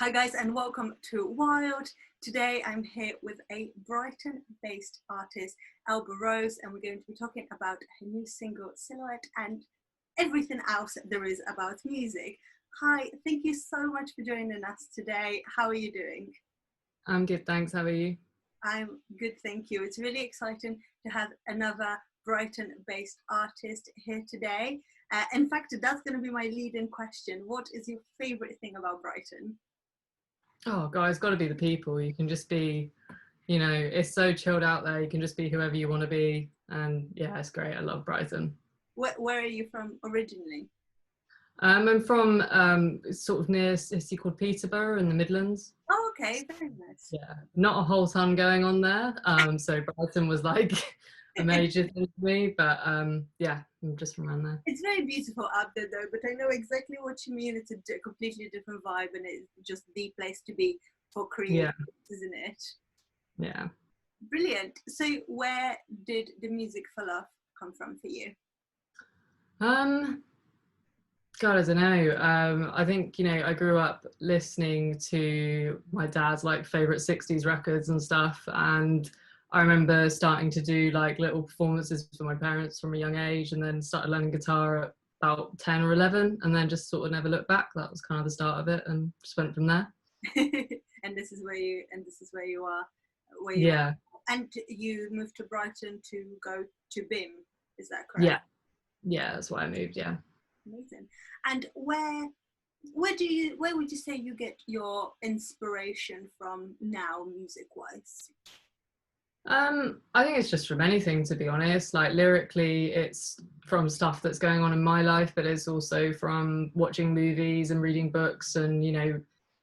Hi guys and welcome to Wilde. Today I'm here with a Brighton-based artist, Elba Rose, and we're going to be talking about her new single, Silhouette, and everything else there is about music. Hi, thank you so much for joining us today. How are you doing? I'm good, thanks. How are you? I'm good, thank you. It's really exciting to have another Brighton-based artist here today. In fact, that's going to be my lead-in question. What is your favourite thing about Brighton? Oh, God, it's got to be the people. You can just be, it's so chilled out there. You can just be whoever you want to be. And yeah, it's great. I love Brighton. Where are you from originally? I'm from sort of near a city called Peterborough in the Midlands. Oh, okay, very nice. Yeah, not a whole ton going on there. So Brighton was like a major thing for me. But yeah, I'm just from around there. It's very beautiful out there though, but I know exactly what you mean. It's a completely different vibe and it's just the place to be for creators, Yeah, isn't it? yeah. Brilliant. So where did the music for love come from for you? God, I don't know. I think, I grew up listening to my dad's like favorite 60s records and stuff. And I remember starting to do like little performances for my parents from a young age, and then started learning guitar at about 10 or 11, and then just sort of never looked back. That was kind of the start of it, and just went from there. And this is where you are, Yeah. And you moved to Brighton to go to BIM, is that correct? Yeah. Yeah. That's why I moved. Yeah. Amazing. And where would you say you get your inspiration from now, music wise? I think it's just from anything, to be honest. Like lyrically, it's from stuff that's going on in my life, but it's also from watching movies and reading books and,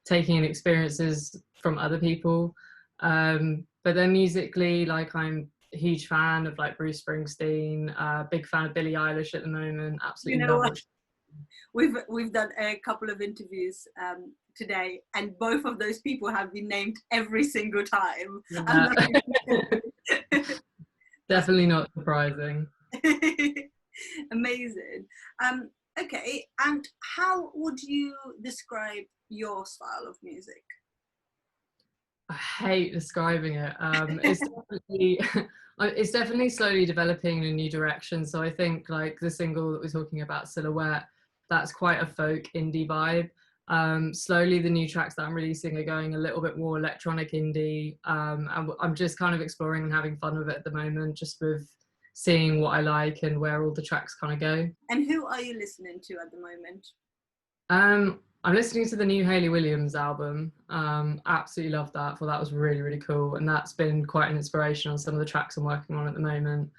taking in experiences from other people. But then musically, like I'm a huge fan of like Bruce Springsteen, big fan of Billie Eilish at the moment. You Absolutely know love what? what We've done a couple of interviews today, and both of those people have been named every single time. I'm yeah. not Definitely not surprising. Amazing. Okay, and how would you describe your style of music? I hate describing it. It's definitely it's definitely slowly developing in a new direction. So I think like the single that we're talking about, Silhouette, that's quite a folk indie vibe. Slowly the new tracks that I'm releasing are going a little bit more electronic indie. And I'm just kind of exploring and having fun with it at the moment, just with seeing what I like and where all the tracks kind of go. And who are you listening to at the moment? I'm listening to the new Hayley Williams album. Absolutely love that. Thought that was really, really cool. And that's been quite an inspiration on some of the tracks I'm working on at the moment.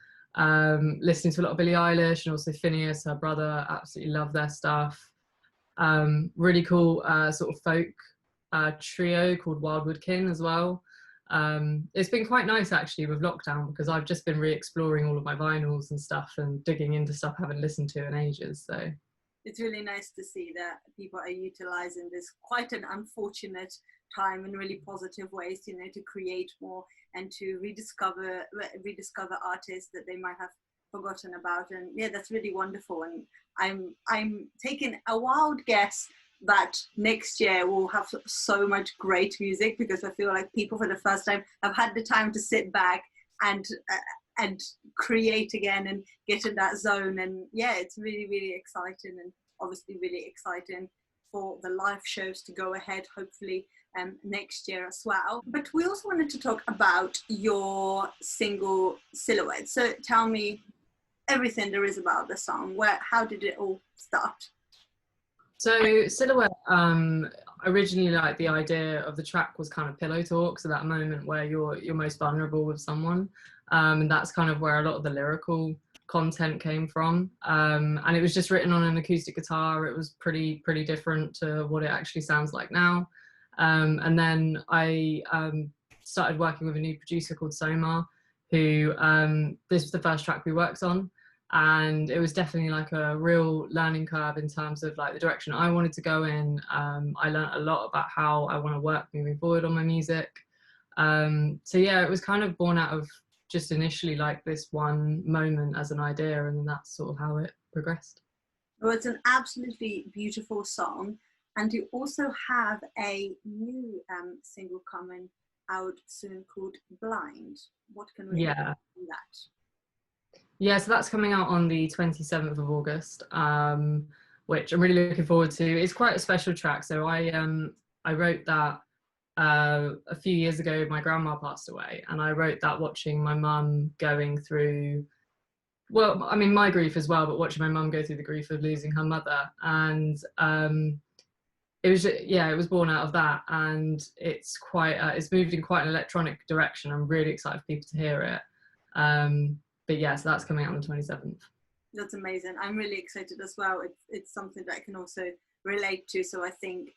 Listening to a lot of Billie Eilish and also Phineas, her brother. Absolutely love their stuff. Really cool sort of folk trio called Wildwoodkin as well. It's been quite nice actually with lockdown, because I've just been re-exploring all of my vinyls and stuff and digging into stuff I haven't listened to in ages. So it's really nice to see that people are utilizing this quite an unfortunate time in really positive ways, to create more and to rediscover artists that they might have forgotten about. And yeah, that's really wonderful. And I'm taking a wild guess that next year we'll have so much great music, because I feel like people for the first time have had the time to sit back and create again and get in that zone. And yeah, it's really, really exciting, and obviously really exciting for the live shows to go ahead, hopefully next year as well. But we also wanted to talk about your single Silhouette. So tell me everything there is about the song. How did it all start? So Silhouette, originally like the idea of the track was kind of pillow talk, so that moment where you're most vulnerable with someone, and that's kind of where a lot of the lyrical content came from. And it was just written on an acoustic guitar. It was pretty different to what it actually sounds like now. And then I started working with a new producer called SOMA, who this was the first track we worked on. And it was definitely like a real learning curve in terms of like the direction I wanted to go in. I learned a lot about how I want to work moving forward on my music. So yeah, it was kind of born out of just initially like this one moment as an idea, and that's sort of how it progressed. Well, it's an absolutely beautiful song. And you also have a new single coming out soon called Blind. What can we do that? Yeah, so that's coming out on the 27th of August, which I'm really looking forward to. It's quite a special track. So I wrote that a few years ago. My grandma passed away, and I wrote that watching my mum going through, well, I mean, my grief as well, but watching my mum go through the grief of losing her mother. And it was, yeah, it was born out of that, and it's quite, it's moved in quite an electronic direction. I'm really excited for people to hear it. But yeah, so that's coming out on the 27th. That's amazing. I'm really excited as well. It's something that I can also relate to. So I think,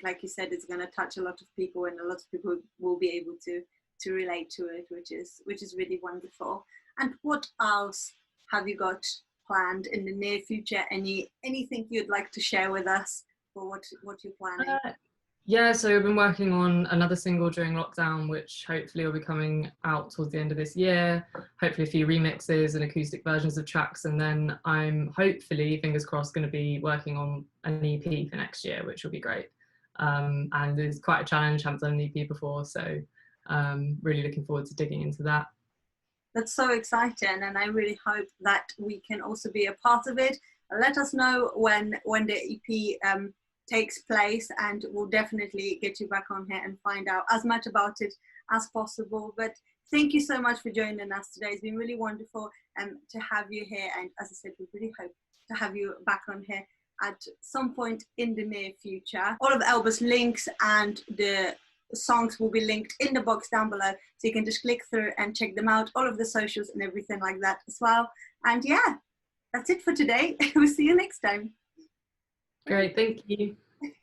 like you said, it's going to touch a lot of people, and a lot of people will be able to relate to it, which is really wonderful. And what else have you got planned in the near future? Anything you'd like to share with us for what you're planning? Yeah, so we've been working on another single during lockdown, which hopefully will be coming out towards the end of this year. Hopefully a few remixes and acoustic versions of tracks. And then I'm hopefully, fingers crossed, going to be working on an EP for next year, which will be great. And it's quite a challenge, haven't done an EP before. So really looking forward to digging into that. That's so exciting. And I really hope that we can also be a part of it. Let us know when the EP takes place, and we'll definitely get you back on here and find out as much about it as possible. But thank you so much for joining us today. It's been really wonderful to have you here, and as I said, we really hope to have you back on here at some point in the near future. All of Elba's links and the songs will be linked in the box down below, so you can just click through and check them out, all of the socials and everything like that as well. And yeah, that's it for today. We'll see you next time. Great, thank you.